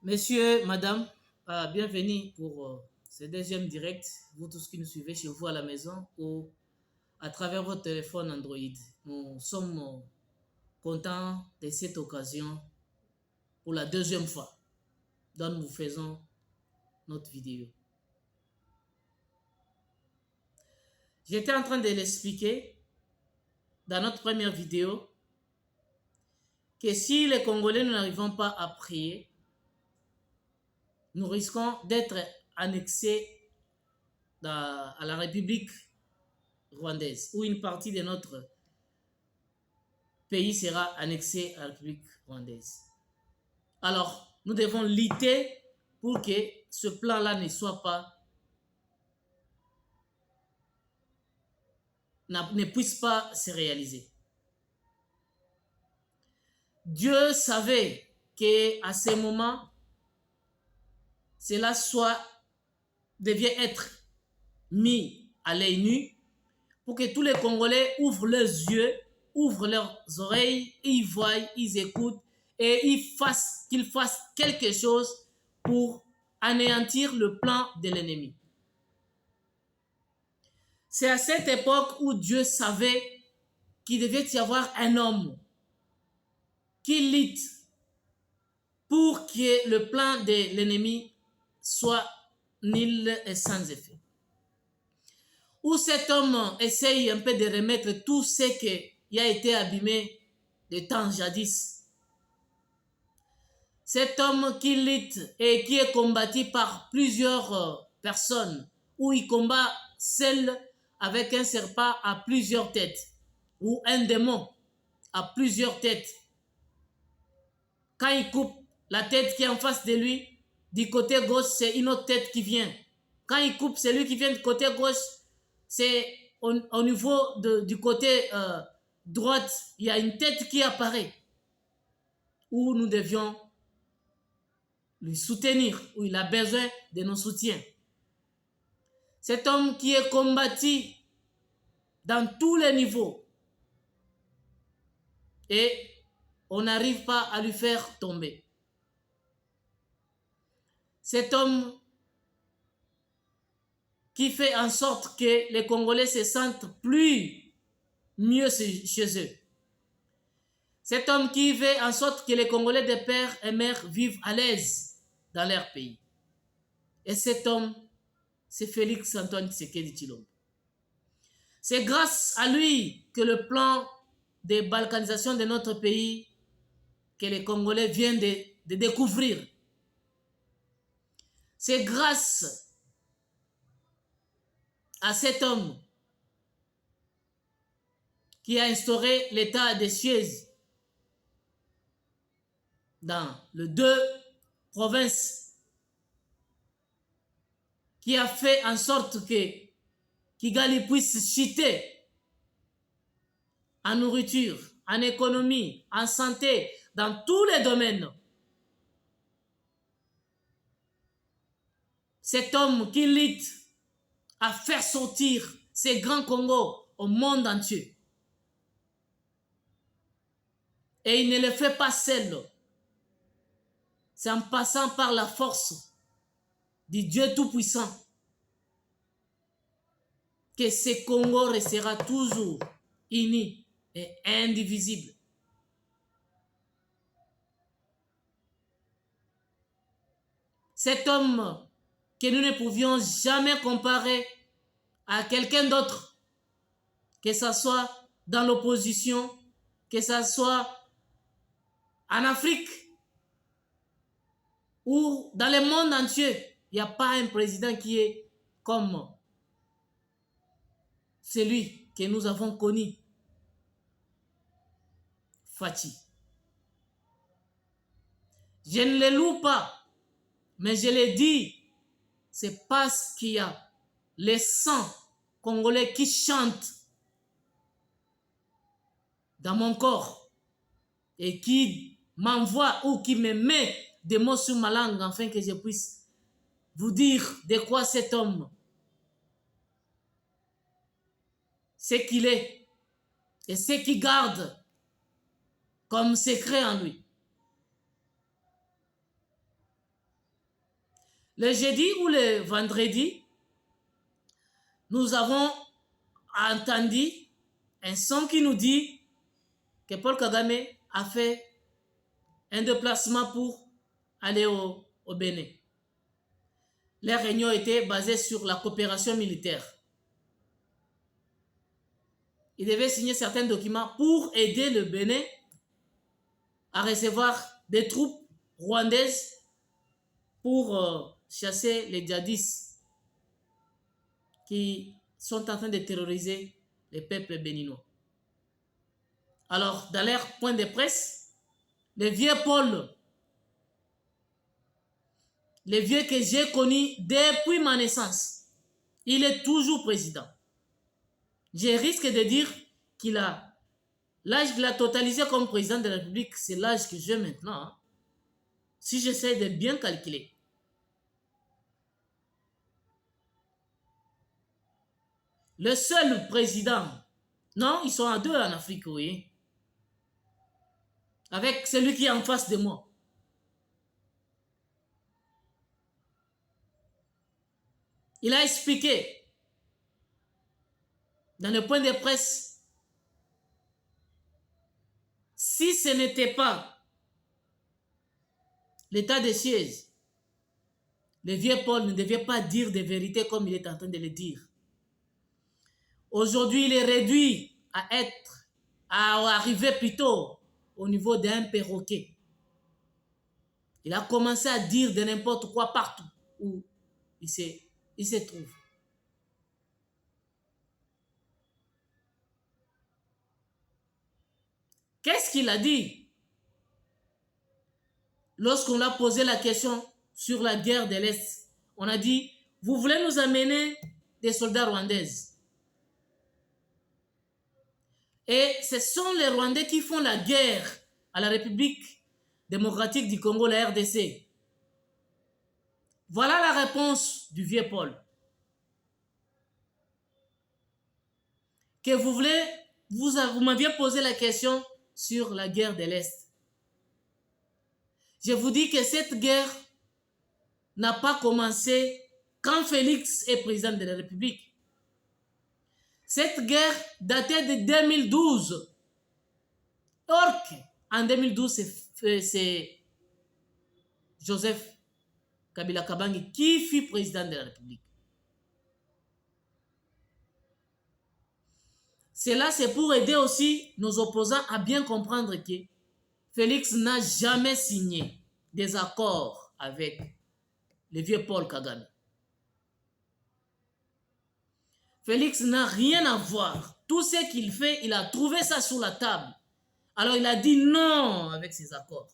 Messieurs, madame, bienvenue pour ce deuxième direct. Vous tous qui nous suivez chez vous à la maison ou à travers votre téléphone Android. Nous sommes contents de cette occasion pour la deuxième fois dont nous faisons notre vidéo. J'étais en train de l'expliquer dans notre première vidéo que si les Congolais n'arrivons pas à prier, nous risquons d'être annexés à la République rwandaise, où une partie de notre pays sera annexé à la République rwandaise. Alors, nous devons lutter pour que ce plan-là ne puisse pas se réaliser. Dieu savait qu'à ce moment, cela devait être mis à l'œil nu pour que tous les Congolais ouvrent leurs yeux, ouvrent leurs oreilles, ils voient, ils écoutent et qu'ils fassent quelque chose pour anéantir le plan de l'ennemi. C'est à cette époque où Dieu savait qu'il devait y avoir un homme qui lutte pour que le plan de l'ennemi soit nul et sans effet. Où cet homme essaye un peu de remettre tout ce qui a été abîmé de temps jadis. Cet homme qui lutte et qui est combattu par plusieurs personnes, où il combat seul avec un serpent à plusieurs têtes, ou un démon à plusieurs têtes. Quand il coupe la tête qui est en face de lui, du côté gauche, c'est une autre tête qui vient. Quand il coupe celui qui vient du côté gauche, c'est au niveau du côté droite, il y a une tête qui apparaît, où nous devions lui soutenir, où il a besoin de nos soutiens. Cet homme qui est combattu dans tous les niveaux et on n'arrive pas à lui faire tomber. Cet homme qui fait en sorte que les Congolais se sentent mieux chez eux. Cet homme qui fait en sorte que les Congolais de père et mère vivent à l'aise dans leur pays. Et cet homme, c'est Félix Antoine Tshisekedi Tshilombo. C'est grâce à lui que le plan de balkanisation de notre pays, que les Congolais viennent de découvrir. C'est grâce à cet homme qui a instauré l'état de Suez dans les deux provinces, qui a fait en sorte que Kigali puisse chuter en nourriture, en économie, en santé, dans tous les domaines. Cet homme qui lutte à faire sortir ces grands Congos au monde entier. Et il ne le fait pas seul. C'est en passant par la force du Dieu Tout-Puissant que ce Congo restera toujours uni et indivisible. Cet homme que nous ne pouvions jamais comparer à quelqu'un d'autre, que ce soit dans l'opposition, que ce soit en Afrique ou dans le monde entier, il n'y a pas un président qui est comme celui que nous avons connu, Fachi. Je ne le loue pas, mais je le dis, c'est parce qu'il y a les 100 Congolais qui chantent dans mon corps et qui m'envoient ou qui me met des mots sur ma langue afin que je puisse vous dire de quoi cet homme, ce qu'il est et ce qu'il garde comme secret en lui. Le jeudi ou le vendredi, nous avons entendu un son qui nous dit que Paul Kagame a fait un déplacement pour aller au Bénin. Les réunions étaient basées sur la coopération militaire. Il devait signer certains documents pour aider le Bénin à recevoir des troupes rwandaises pour chasser les djihadistes qui sont en train de terroriser les peuples béninois. Alors, dans leur point de presse, le vieux Paul, le vieux que j'ai connu depuis ma naissance, il est toujours président. Je risque de dire qu'il a l'âge qu'il a totalisé comme président de la République, c'est l'âge que j'ai maintenant. Hein. Si j'essaie de bien calculer. Le seul président, non, ils sont à deux en Afrique, oui. Avec celui qui est en face de moi. Il a expliqué dans le point de presse, si ce n'était pas l'état de siège, le vieux Paul ne devait pas dire des vérités comme il est en train de le dire. Aujourd'hui, il est réduit à arriver plutôt au niveau d'un perroquet. Il a commencé à dire de n'importe quoi partout où il se trouve. Qu'est-ce qu'il a dit lorsqu'on a posé la question sur la guerre de l'Est? On a dit, vous voulez nous amener des soldats rwandais. Et ce sont les Rwandais qui font la guerre à la République démocratique du Congo, la RDC. Voilà la réponse du vieux Paul. Que vous voulez, vous m'aviez posé la question sur la guerre de l'Est. Je vous dis que cette guerre n'a pas commencé quand Félix est président de la République. Cette guerre datait de 2012. Or, en 2012, c'est Joseph Kabila Kabange qui fut président de la République. Cela, c'est pour aider aussi nos opposants à bien comprendre que Félix n'a jamais signé des accords avec le vieux Paul Kagame. Félix n'a rien à voir. Tout ce qu'il fait, il a trouvé ça sur la table. Alors il a dit non avec ces accords.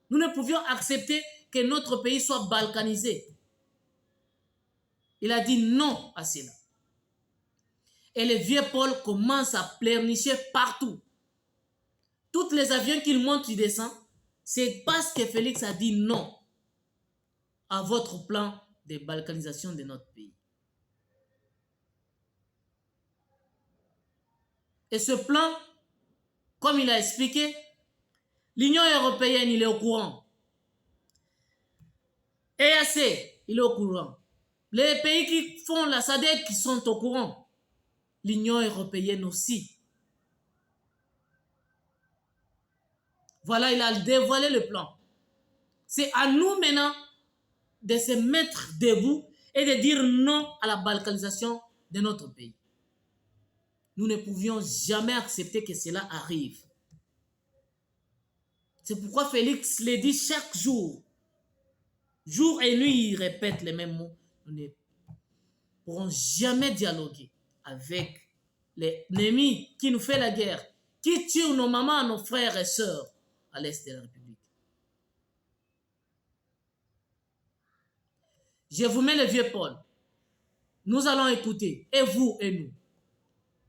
Nous ne pouvions accepter que notre pays soit balkanisé. Il a dit non à cela. Et le vieux Paul commence à pleurnicher partout. Tous les avions qu'il monte, il descend. C'est parce que Félix a dit non à votre plan de balkanisation de notre pays. Et ce plan, comme il a expliqué, l'Union européenne, il est au courant. EAC, il est au courant. Les pays qui font la SADC, qui sont au courant. L'Union européenne aussi. Voilà, il a dévoilé le plan. C'est à nous maintenant de se mettre debout et de dire non à la balkanisation de notre pays. Nous ne pouvions jamais accepter que cela arrive. C'est pourquoi Félix le dit chaque jour. Jour et nuit, il répète les mêmes mots. Nous ne pourrons jamais dialoguer avec l'ennemi qui nous fait la guerre, qui tue nos mamans, nos frères et sœurs à l'est de la République. Je vous mets le vieux Paul. Nous allons écouter, et vous et nous.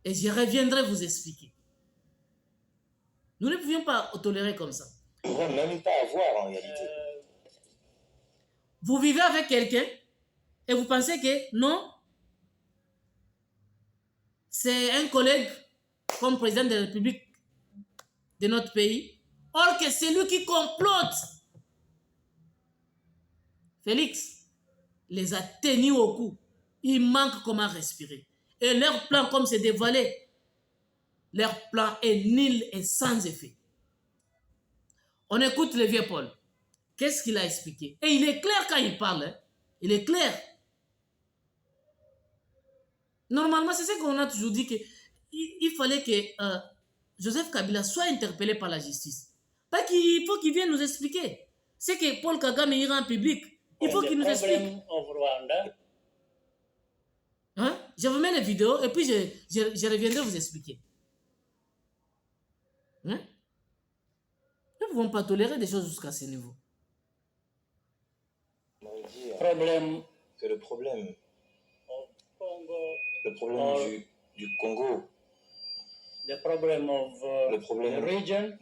Et je reviendrai vous expliquer. Nous ne pouvions pas tolérer comme ça. On ne devrait même pas avoir en réalité. Vous vivez avec quelqu'un et vous pensez que non, c'est un collègue comme président de la République de notre pays, or que c'est lui qui complote. Félix, les a tenus au cou. Ils manquent comment respirer. Et leur plan, comme c'est dévoilé, leur plan est nul et sans effet. On écoute le vieux Paul. Qu'est-ce qu'il a expliqué? Et il est clair quand il parle. Hein? Il est clair. Normalement, c'est ce qu'on a toujours dit, qu'il fallait que Joseph Kabila soit interpellé par la justice. Pas qu'il faut qu'il vienne nous expliquer. C'est que Paul Kagame ira en public. Il faut qu'il nous explique. Hein? Je vous mets les vidéos et puis je reviendrai vous expliquer. Hein? Nous ne pouvons pas tolérer des choses jusqu'à ce niveau. Problème. Que le problème du Congo, le problème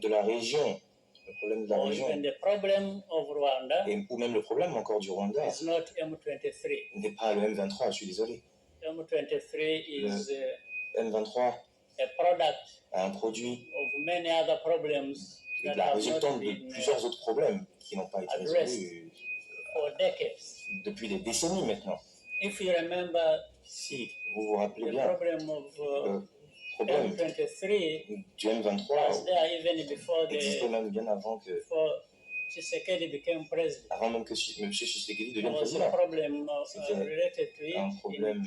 de la région, le problème de la région, ou même le problème encore du Rwanda, n'est pas le M23, je suis désolé. Le M23 a un produit la résultante de plusieurs autres problèmes qui n'ont pas été résolus depuis des décennies maintenant. Si vous vous rappelez bien, le problème du M23 existait même bien avant que même que M. Tshisekedi devienne président. C'était un problème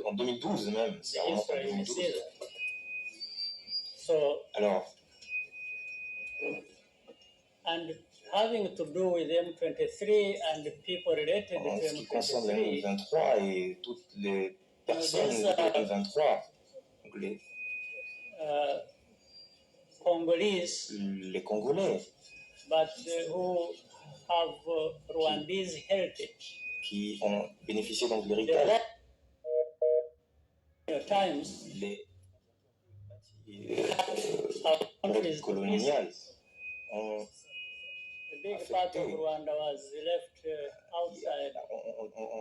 en 2012 même, c'est vraiment en 2012. Alors, having to do with M23 and the people related en to ce qui concerne le M23 M23 et toutes les personnes du M23, Congolese, les Congolais, but who have Rwandese heritage. Qui ont bénéficié donc de l'héritage. Les coloniales ont affecté,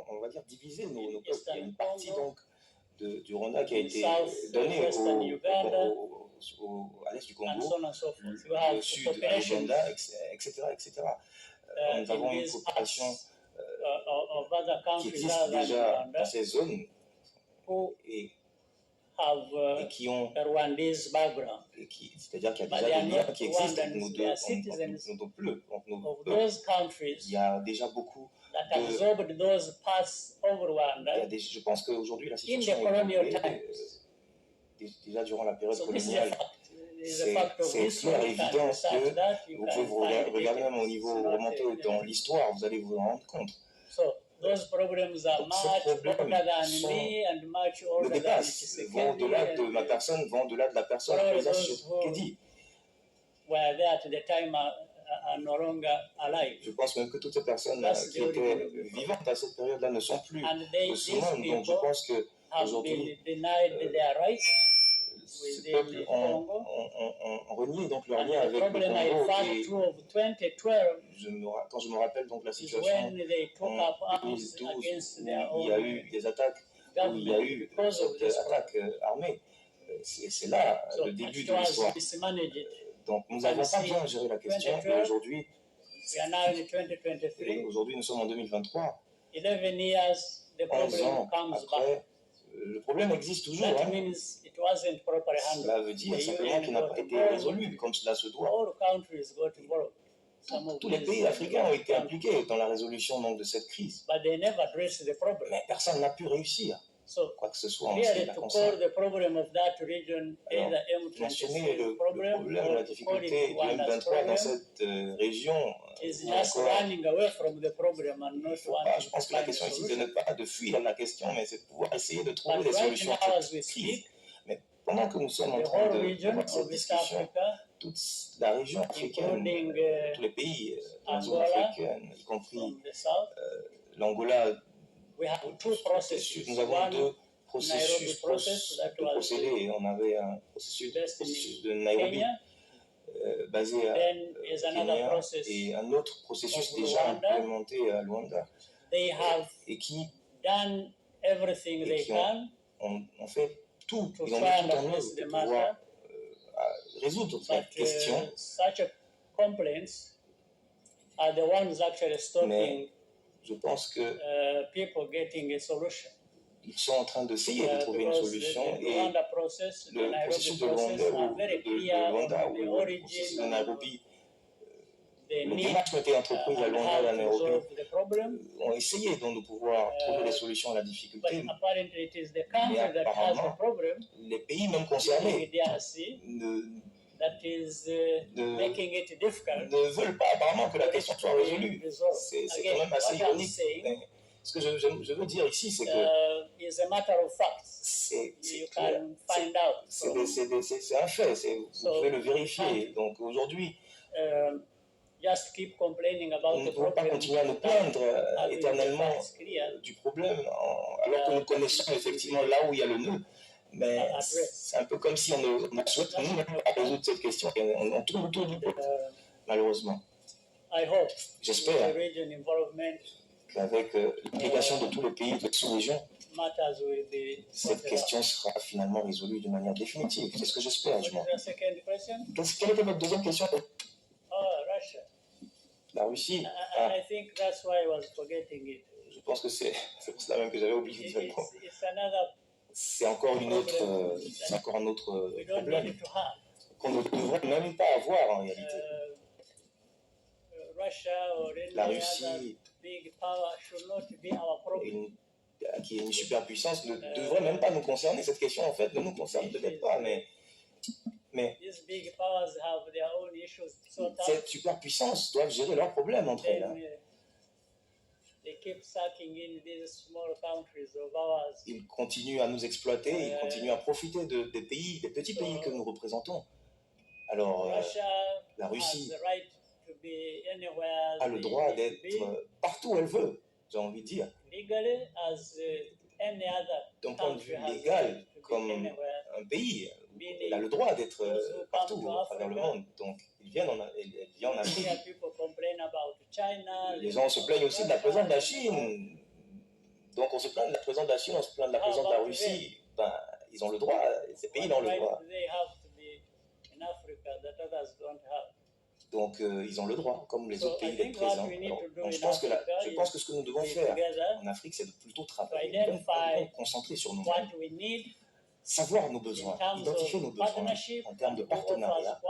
on va dire divisé nos peuples. Il y a une partie donc du Rwanda qui a été donnée à l'est du Congo, au sud à l'Ouganda, etc. Nous avons une population qui existe déjà dans ces zones et qui ont c'est-à-dire qu'il y a déjà des liens qui existent entre nos deux peuples. Il y a déjà beaucoup je pense qu'aujourd'hui la situation est déjà durant la période coloniale. C'est clair et évident que vous pouvez vous regarder même au niveau remonté dans l'histoire, vous allez vous en rendre compte. Those problems are much older than me and much older than Tshisekedi. Vont au-delà de ma personne, vont au-delà de la personne de Tshisekedi. Were there at the time are no longer alive. Je pense même que toutes ces personnes qui étaient vivantes à cette période-là ne sont plus au ce monde. Donc je pense que aujourd'hui, ces peuples ont renié donc leur lien avec le Congo. Quand je me rappelle donc la situation en 2012 où il y a eu des attaques, où il y a eu cette attaque armée, c'est là le début de l'histoire. Donc nous n'avons pas bien géré la question et aujourd'hui nous sommes en 2023. 11 ans après, le problème existe toujours. Cela veut dire simplement qu'il n'a pas été résolu comme cela se doit. Tous les pays africains ont été impliqués dans la résolution donc, de cette crise. Mais personne n'a pu réussir quoi que ce soit en ce qui la concerne. Mentionner le problème, la difficulté du M23 dans cette région, je pense que la question ici, ce n'est pas de fuir la question, mais c'est de pouvoir essayer de trouver des solutions à cette crise. Mais pendant que nous sommes en train de cette discussion, toute la région africaine, tous les pays de la zone africaine, y compris l'Angola, nous avons deux procédés. On avait un processus de Nairobi basé à Kenya et un autre processus déjà implémenté à Luanda et qui ont fait tout, ils ont mis tout en œuvre pour pouvoir résoudre cette question. are the ones actually stopping Mais je pense que people getting a solution. Ils sont en train d'essayer de trouver une solution et le processus de Luanda ou le processus de Nairobi, les démarches qui ont été entreprises à Luanda et à Nairobi ont essayé donc, de pouvoir trouver des solutions à la difficulté. Mais apparemment, les pays même concernés ne veulent pas apparemment que la question soit résolue. C'est quand même assez ironique. Mais ce que je veux dire ici, c'est que c'est un fait, vous pouvez le vérifier. Donc aujourd'hui, nous ne pouvons pas continuer à nous plaindre éternellement du problème, alors que nous connaissons effectivement là où il y a le nœud. Mais c'est un peu comme si on ne souhaite nous-mêmes pas résoudre cette question. Et on tourne autour du pot, malheureusement. J'espère qu'avec l'implication de tous les pays de la sous-région, cette question sera finalement résolue de manière définitive. C'est ce que j'espère, du moins. Quelle était votre deuxième question? La Russie. Je pense que c'est pour cela même que j'avais oublié de répondre. C'est encore un autre problème qu'on ne devrait même pas avoir en réalité. La Russie, qui est une superpuissance, ne devrait même pas nous concerner. Cette question, en fait, ne nous concerne peut-être pas, mais cette superpuissance doivent gérer leurs problèmes entre elles. Hein. Ils continuent à nous exploiter, ils continuent à profiter des petits pays que nous représentons. Alors, la Russie a le droit d'être partout où elle veut, j'ai envie de dire. D'un point de vue légal, comme un pays, elle a le droit d'être partout à travers le monde. Donc, elle vient en Afrique. Les gens se plaignent aussi de la présence de la Chine. Donc, on se plaint de la présence de la Chine, on se plaint de la présence de la Russie. Ben, ils ont le droit, ces pays ont le droit. Donc, ils ont le droit, comme les autres pays, d'être présents. Donc, je pense que ce que nous devons faire en Afrique, c'est de plutôt travailler, de concentrer sur nous-mêmes, savoir nos besoins, identifier nos besoins en termes de partenariat,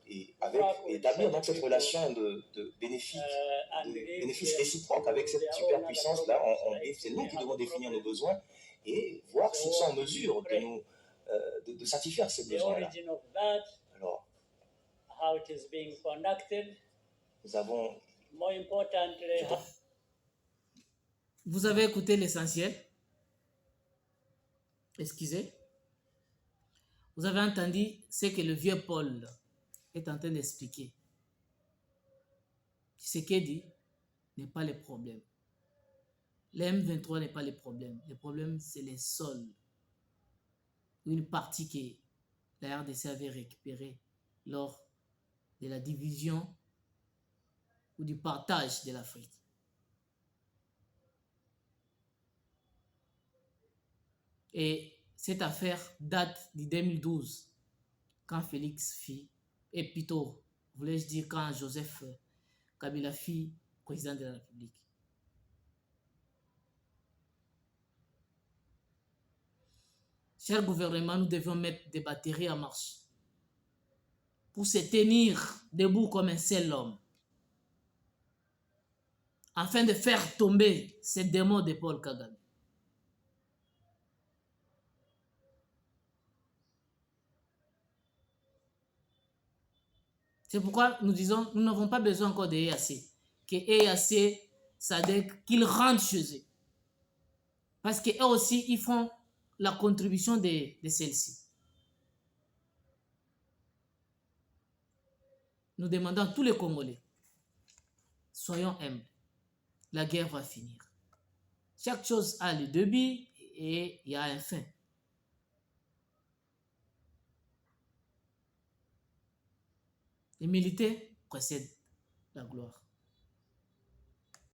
et établir donc cette relation de bénéfice réciproque avec cette superpuissance-là. C'est nous qui devons définir nos besoins et voir s'ils sont en mesure de satisfaire ces besoins-là. Alors, nous avons... Vous avez écouté l'essentiel. Excusez. Vous avez entendu ce que le vieux Paul est en train d'expliquer. Ce qu'il dit n'est pas le problème. L'M23 n'est pas le problème. Le problème, c'est les sols. Une partie que la RDC avait récupérée lors de la division ou du partage de l'Afrique. Et cette affaire date de 2012, quand Félix fit, et plutôt, voulais-je dire, quand Joseph Kabila fit président de la République. Cher gouvernement, nous devions mettre des batteries en marche pour se tenir debout comme un seul homme, afin de faire tomber ces démons de Paul Kagame. C'est pourquoi nous disons, nous n'avons pas besoin encore de EAC. Que EAC, SADC, qu'ils rentrent chez eux. Parce qu'eux aussi, ils font la contribution de celle-ci. Nous demandons à tous les Congolais, soyons humbles. La guerre va finir. Chaque chose a le début et il y a un fin. Les militaires précèdent la gloire.